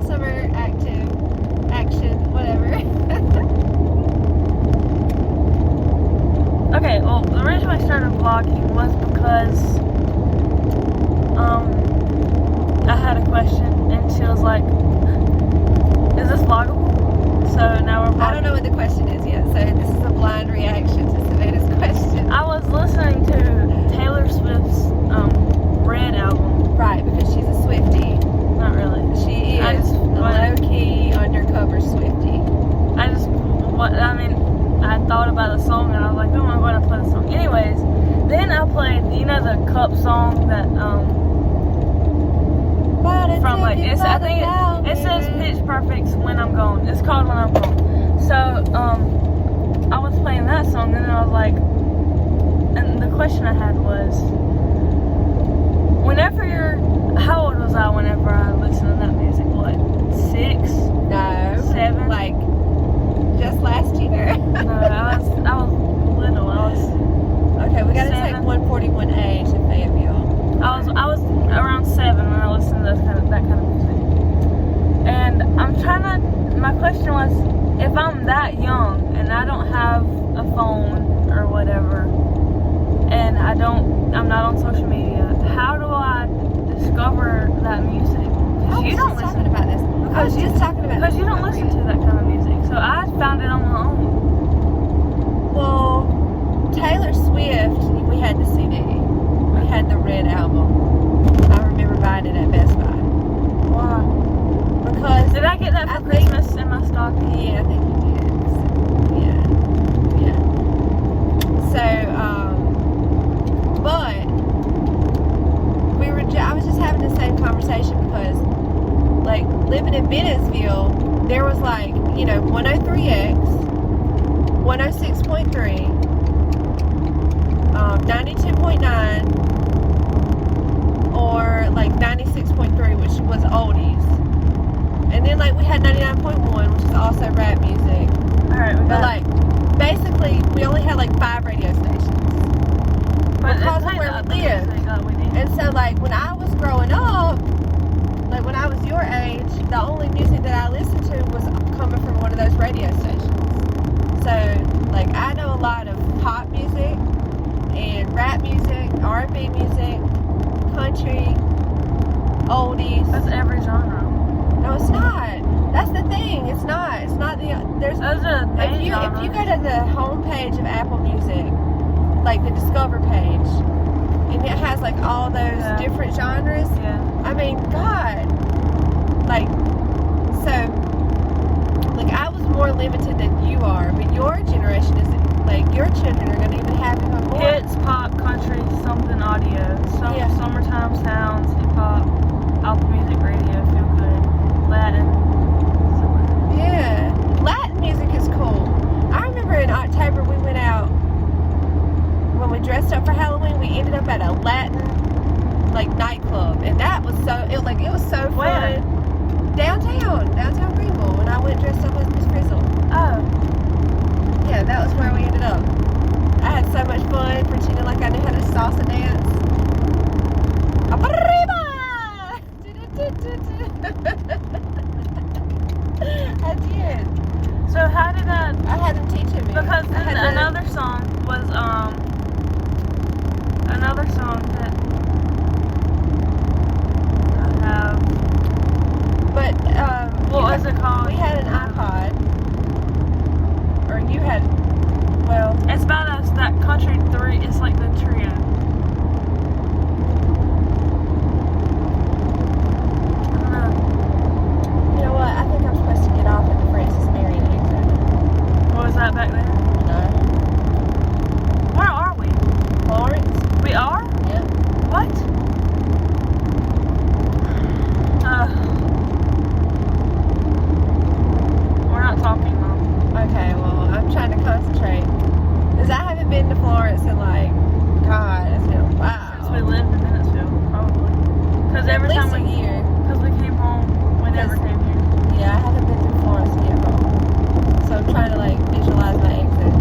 summer action, whatever. Okay, well, the reason I started vlogging was because I had a question, and she was like, is this vloggable? So now we're vlogging. I don't know what the question is yet, so this is a blind reaction to Savannah's question. I was listening to Taylor Swift's Red album. Right, because she's a Swiftie. Not really. She is a low-key, undercover Swiftie. I thought about the song and I was like, oh, I'm going to play the song. Anyways, then I played, you know, the Cup song that, from like, I think it says Pitch Perfect When I'm Gone. It's called When I'm Gone. So, I was playing that song and then I was like, and the question I had was, how old was I whenever I listened to that music? What, 6? No. 7? Like, just last year. No, I was little. Okay, we gotta take 141A to Fayetteville. I was around 7 when I listened to that kind of music. And my question was, if I'm that young and I don't have a phone or whatever, and I'm not on social media, how do I discover that music? Because you don't listen about this. Because you don't listen to that kind of music. So I found it on my own. Well, Taylor Swift, we had the CD. We had the Red album. I remember buying it at Best Buy. Why? Because did I get that for Christmas in my stocking? Yeah, I think you did. Yeah. So, but I was just having the same conversation because, like, living in Bennettsville, there was like, you know, 103X, 106.3, 92.9, or like 96.3, which was oldies. And then like we had 99.1, which is also rap music. Alright, but like basically we only had like 5 radio stations. Because of where we lived. And so like when I was growing up, like when I was your age, the only music that I listened to was coming from one of those radio stations. So like I know a lot of pop music and rap music, R&B music, country, oldies. That's every genre. No, it's not. That's the thing. It's not if you go to the homepage of Apple Music, like the Discover page, and it has like all those different genres. Yeah. I mean, God. Like, so, like I was more limited than you are, but your generation is like your children are gonna even have even more. Hits, pop, country, something audio, summertime sounds, hip hop, Apple Music, radio, feel good, Latin. Yeah, Latin music is cool. I remember in October we went out when we dressed up for Halloween. We ended up at a Latin like nightclub, and that was it was so fun. Downtown Greenville, when I went dressed up as Miss Frizzle. Oh. Yeah, that was where we ended up. I had so much fun pretending like I knew how to salsa dance. Arriba! I did. So how did that? I had them teaching me. Because another song was another song that I have. But what was it called? We had an iPod, or you had. Well, it's by that Country 3. It's like the trio. I don't know. You know what? I think I'm supposed to get off at the Francis Marion exit. What was that back there? No. Where are we? Florence. We are? Yep. What? We're not talking, Mom. Okay, well, I'm trying to concentrate. Because I haven't been to Florence in like, God, it's been a while. Since we lived in Bennettsville, probably. Because every At time least a year. Because we came home, we never came here. Yeah, I haven't been to Florence yet, home. So I'm trying to like visualize my exit.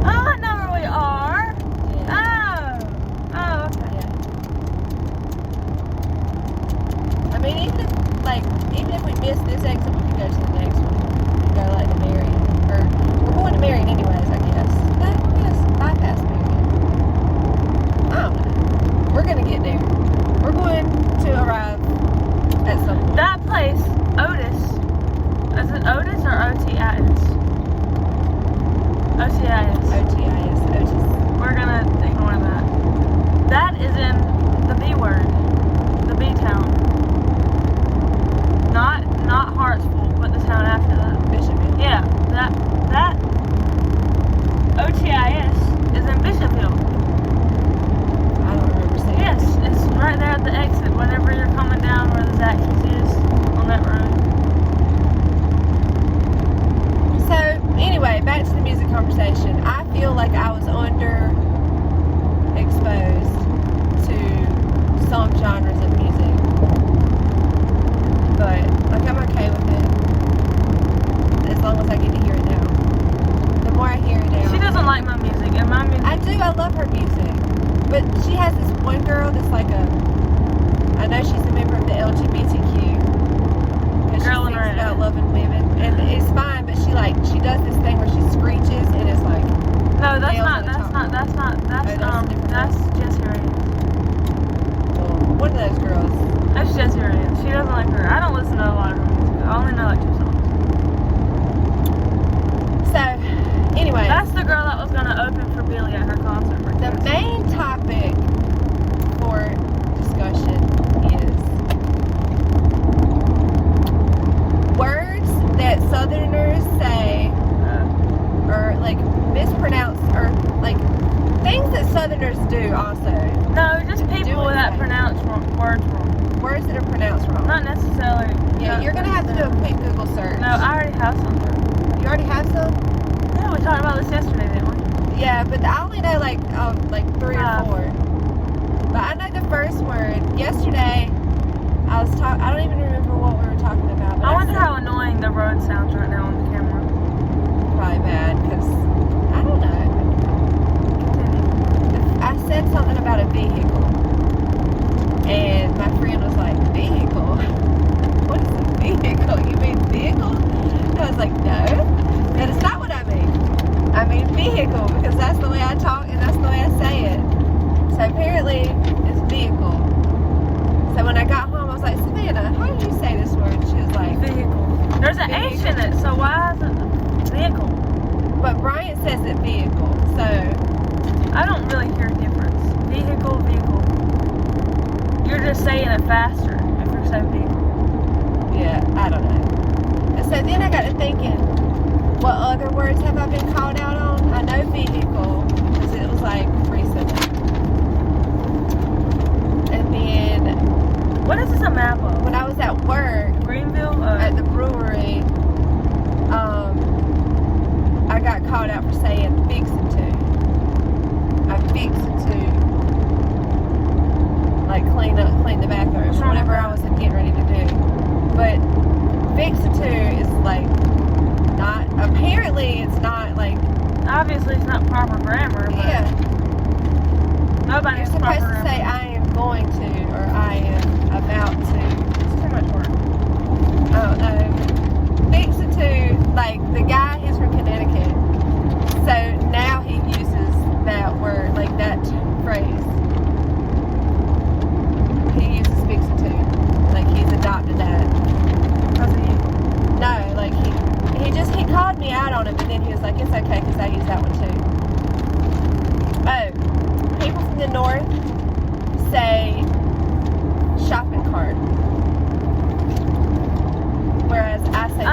Oh, I know where we are. Yeah. Oh, okay. Yeah. I mean, even if we miss this I love her music. But she has this one girl that's like I know she's a member of the LGBTQ. Because she sings about loving women. And it's fine, but she does this thing where she screeches and it's like... No, that's Jessie Reyes. Well, one of those girls. That's Jessie Reyes. She doesn't like her. I don't listen to a lot of her music. I only know like 2 songs. So, anyway. That's the girl that was going to open for Billy at her concert. The main topic for discussion is words that Southerners say or like mispronounce or like things that Southerners do also. No, just people that pronounce words wrong. Words that are pronounced wrong. Not necessarily. Yeah, you're going to have to do a quick Google search. No, I already have some. You already have some? Yeah, we talked about this yesterday, didn't we? Yeah, but I only know like 3 or 4. But I know the first word. Yesterday, I don't even remember what we were talking about. I wonder how annoying the road sounds right now on the camera. Probably bad, because I don't know. I said something about a vehicle. And my friend was like, vehicle? What is a vehicle? You mean vehicle? And I was like, no, that is not what I mean. I mean vehicle, because that's the way I talk and that's the way I say it. So apparently, it's vehicle. So when I got home, I was like, Savannah, how do you say this word? She was like, vehicle. There's an H in it, so why is it vehicle? But Brian says it vehicle, so... I don't really hear a difference. Vehicle, vehicle. You're just saying it faster if you're saying vehicle. Yeah, I don't know. And so then I got to thinking, what other words have I been called out on? I know vehicle, because it was like recently. And then... What is this a map of? When I was at work... Greenville? At the brewery, I got called out for saying fixin' to. I fixin' to. Like clean the bathroom. Whatever I was getting ready to do. But fixin' to is like not, apparently it's not like. Obviously it's not proper grammar, but. Yeah. Nobody's You're supposed to say I am going to or I am about to. It's too much work. I don't know. Fixin' to, like the guy, he's from Connecticut. So now he uses that word, like that phrase. He uses fixin' to. Like he's adopted that. No, like he called me out on it, but then he was like, it's okay because I use that one too. Oh, people from the north say shopping cart. Whereas I say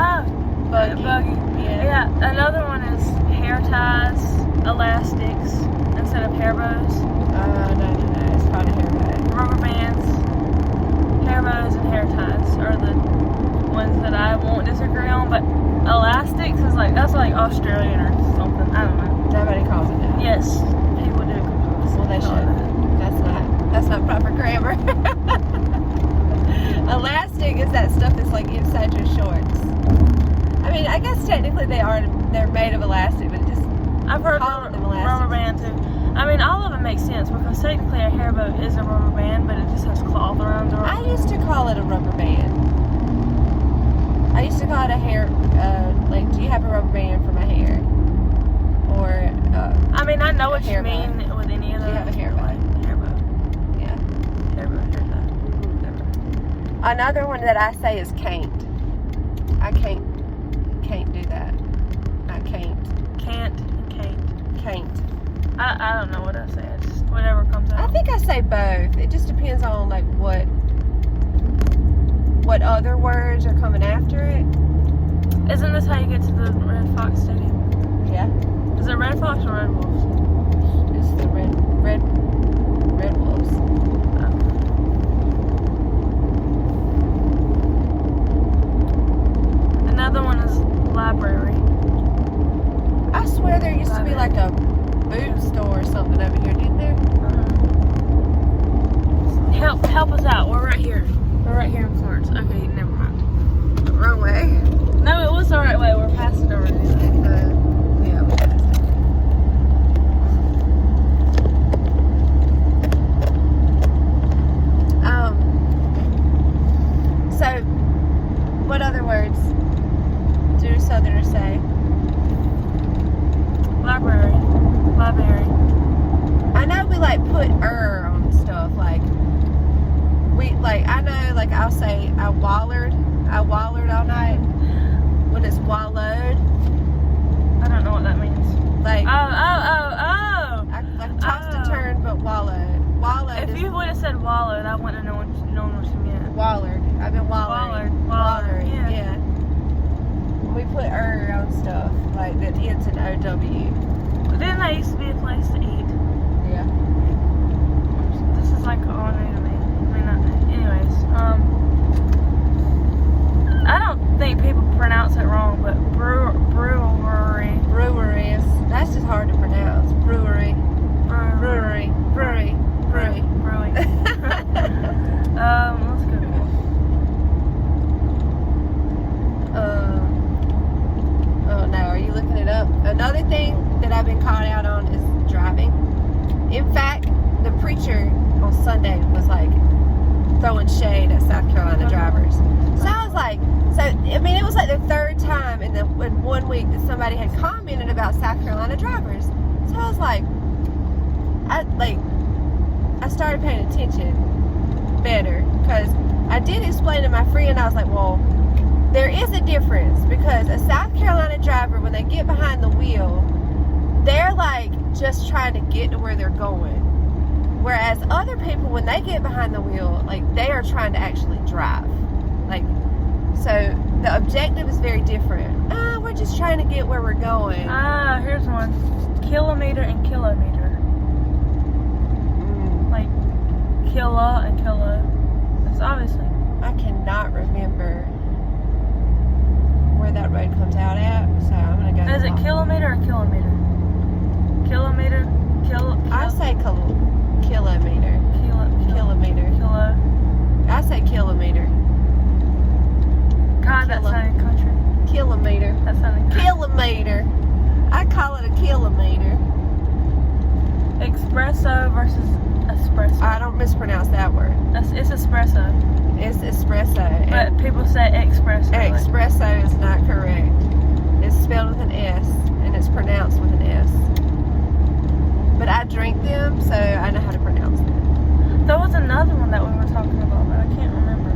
buggy. Yeah, another one is hair ties, elastics, instead of hair bows. No, it's probably hair bow. Rubber bands, hair bows, and hair ties are the ones that I won't disagree on, but elastics is like, that's like Australian or something, I don't know. Nobody calls it that. Yes, people do. Well, they should. That's not proper grammar. Elastic is that stuff that's like inside your shorts. I mean, I guess technically they're made of elastic, but just I've heard rubber band too. I mean, all of it makes sense because technically a hair bow is a rubber band, but it just has cloth around the rubber. I used to call it a rubber band. I used to call it a hair, like, do you have a rubber band for my hair? Or, I mean, I know what you mean with any of those. Do you have a hair bow? Hair bow. Yeah. Hair bow, hair tie. Another one that I say is can't. I can't do that. I can't. Can't and Can't. I don't know what I say. It's just whatever comes out. I think I say both. It just depends on like what other words are coming after it. Isn't this how you get to the Red Fox Stadium? Yeah. Is it Red Fox or Red Wolves? It's the Red Wolves. Another one is library. I swear there used to be like a boot store or something over here, didn't there? Help us out. We're right here. We're right here in Florence. Okay, never mind. Wrong way. No, it was the right way. We're past it already. Yeah, we passed it. like put on stuff. Like I know, like I'll say I wallered all night when it's wallowed. I don't know what that means. Like Oh. I like tossed and turned, but wallowed. Wallowed. If you would have said wallowed, I wouldn't have known what you meant. Wallered. I've been wallering. Wallered, Yeah. We put on stuff like that ends in OW. But then that used to be a place to eat. Yeah. This is like all new to me. I mean, anyways, I don't think people pronounce it wrong, but brewery. Breweries. That's just hard to pronounce. Brewery. Brewery. Let's go. Oh no, are you looking it up? Another thing that I've been caught out on is driving. In fact, the preacher on Sunday was like throwing shade at South Carolina drivers. So I was like, I mean, it was like the third time in 1 week that somebody had commented about South Carolina drivers. So I was like, I started paying attention better, because I did explain to my friend, I was like, well, there is a difference, because a South Carolina driver, when they get behind the wheel, they're like just trying to get to where they're going. Whereas other people, when they get behind the wheel, like they are trying to actually drive. Like, so the objective is very different. We're just trying to get where we're going. Here's one. Kilometer and kilometer. Like kilo and kilo. That's obviously. I cannot remember where that road comes out at, so I'm gonna go. Is it kilometer or kilometer? Kilometer. I say kilometer. Kilometer. Kilo. I say kilometer. God, that sounded country. Kilometer. That sounded country. Kilometer. I call it a kilometer. Espresso versus espresso. I don't mispronounce that word. It's espresso. It's espresso. But people say espresso. Espresso is not correct. It's spelled with an S, and it's pronounced with an S. But I drink them, so I know how to pronounce them. There was another one that we were talking about, but I can't remember.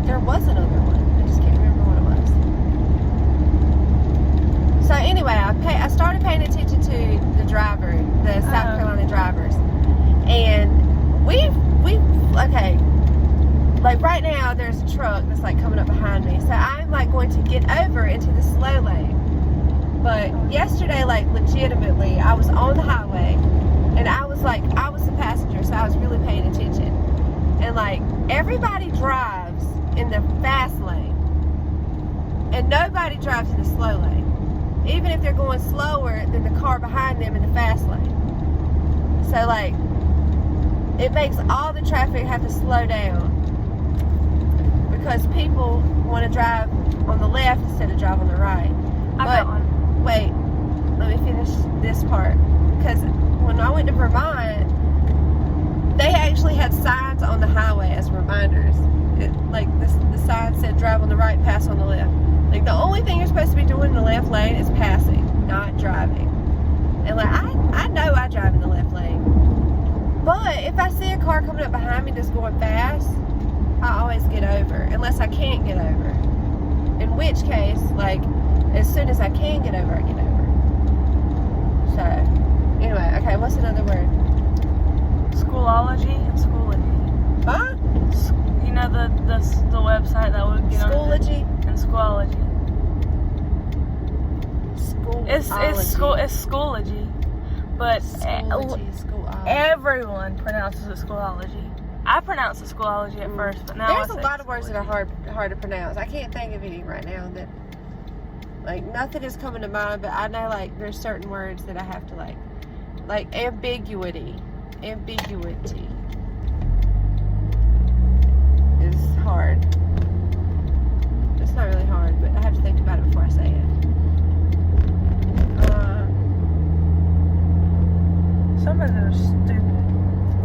There was another one. I just can't remember what it was. So anyway, I started paying attention to the driver, the South Carolina drivers, and okay. Like right now, there's a truck that's like coming up behind me, so I'm like going to get over into the slow lane. But yesterday, like legitimately, I was on the highway, and I was the passenger, so I was really paying attention. And like everybody drives in the fast lane, and nobody drives in the slow lane, even if they're going slower than the car behind them in the fast lane. So like, it makes all the traffic have to slow down, because people want to drive on the left instead of drive on the right. I got one. Wait, let me finish this part. Because when I went to Vermont, they actually had signs on the highway as reminders. The sign said drive on the right, pass on the left. Like the only thing you're supposed to be doing in the left lane is passing, not driving. And like I know I drive in the left lane, but if I see a car coming up behind me that's going fast, I always get over, unless I can't get over. In which case, like, as soon as I can get over, I get over. So, anyway, okay, what's another word? Schoolology and Schoology. Huh? You know the website that would get Schoology? And Schoology. It's Schoology. But everyone pronounces it Schoolology. I pronounced it Schoolology at first, but now there's a lot of words that are hard to pronounce. I can't think of any right now that, like, nothing is coming to mind, but I know, like, there's certain words that I have to, like ambiguity is hard. It's not really hard, but I have to think about it before I say it. Some of them are stupid.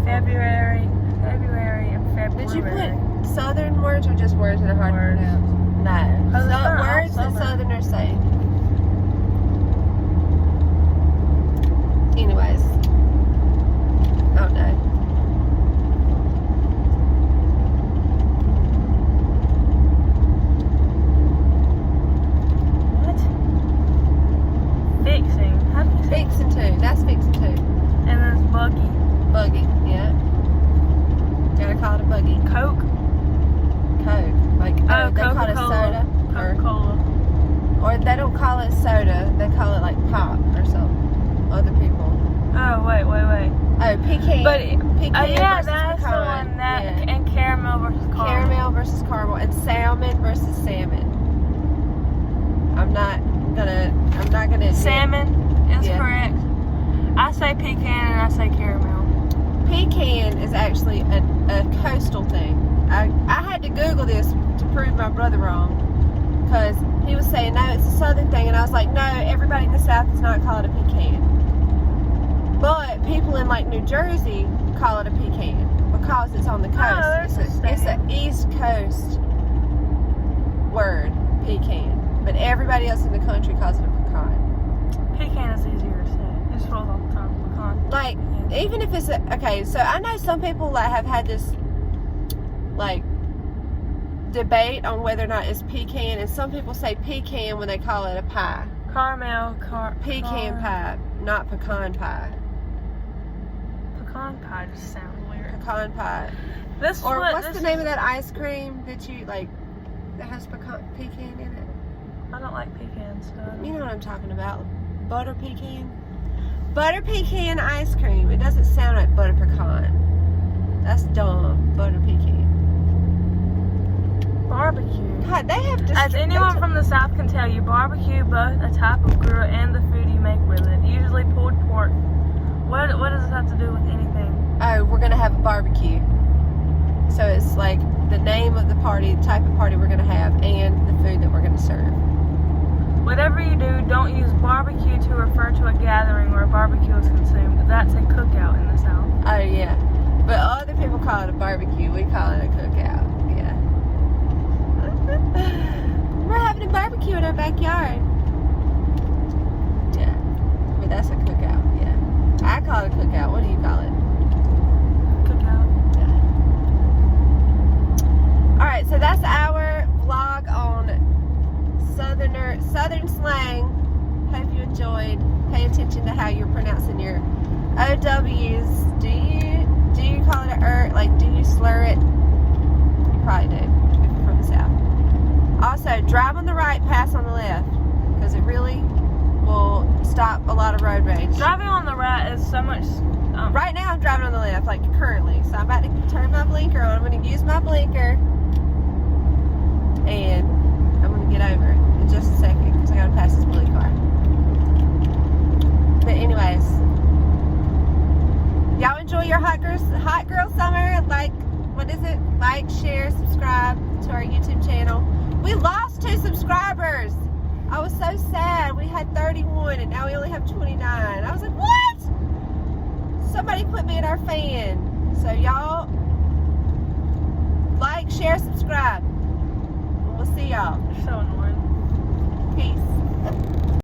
February and February. Did you put Southern words or just words that are hard to pronounce? No. Words that Southerners say. Fixin' to. That's fixin' to. And then it's buggy. Buggy, yeah. Gotta call it a buggy. Coke. Coke. Like, they call it soda. Coca-Cola. Or they don't call it soda. They call it like pop or something. Other people. Oh, wait. Oh, pecan. But, pecan yeah, versus that's pecan. the one that, Yeah. and caramel versus caramel. Caramel versus caramel. And salmon versus salmon. I'm not gonna admit. Salmon is correct. I say pecan and I say caramel. Pecan is actually a coastal thing. I had to Google this to prove my brother wrong, because he was saying, no, it's a southern thing, and I was like, no, everybody in the South does not call it a pecan. But people in like New Jersey call it a pecan because it's on the coast. It's an East Coast word, pecan. But everybody else in the country calls it a pecan. Pecan is easier to say. It just rolls off the tongue. Pecan. Like, even if it's okay, so I know some people like have had this like debate on whether or not it's pecan, and some people say pecan when they call it a pie. Caramel, Pecan pie, not pecan pie. Pecan pie just sounds weird. Pecan pie. What's the name of that ice cream that you like that has pecan in it? I don't like pecans. So You know what I'm talking about. Butter pecan? Butter pecan ice cream. It doesn't sound like butter pecan. That's dumb. Butter pecan. Barbecue. God, they have As anyone from the South can tell you, barbecue both a type of grill and the food you make with it. Usually pulled pork. What does this have to do with anything? Oh, we're gonna have a barbecue. So it's like the name of the party, the type of party we're gonna have, and the food that we're gonna serve. Whatever you do, don't use barbecue to refer to a gathering where a barbecue is consumed. That's a cookout in the South. Oh yeah, but other people call it a barbecue. We call it a cookout. Yeah. We're having a barbecue in our backyard. Yeah, but that's a cookout. Yeah, I call it a cookout. What do you call it? Cookout. Yeah. All right, so that's our vlog on Southern slang. Hope you enjoyed. Pay attention to how you're pronouncing your OWs. Do you call it like, do you slur it? You probably do if you're from the South. Also, drive on the right, pass on the left, because it really will stop a lot of road rage. Driving on the right is so much. Right now, I'm driving on the left, like currently. So I'm about to turn my blinker on. I'm going to use my blinker, and I'm going to get over it in just a second because I got to pass this blue car. But anyways, y'all enjoy your hot girl summer. Like, what is it? Like, share, subscribe to our YouTube channel. We lost 2 subscribers. I was so sad. We had 31 and now we only have 29. I was like, what? Somebody quit being our fan. So y'all like, share, subscribe. We'll see y'all. You're so annoying. Peace.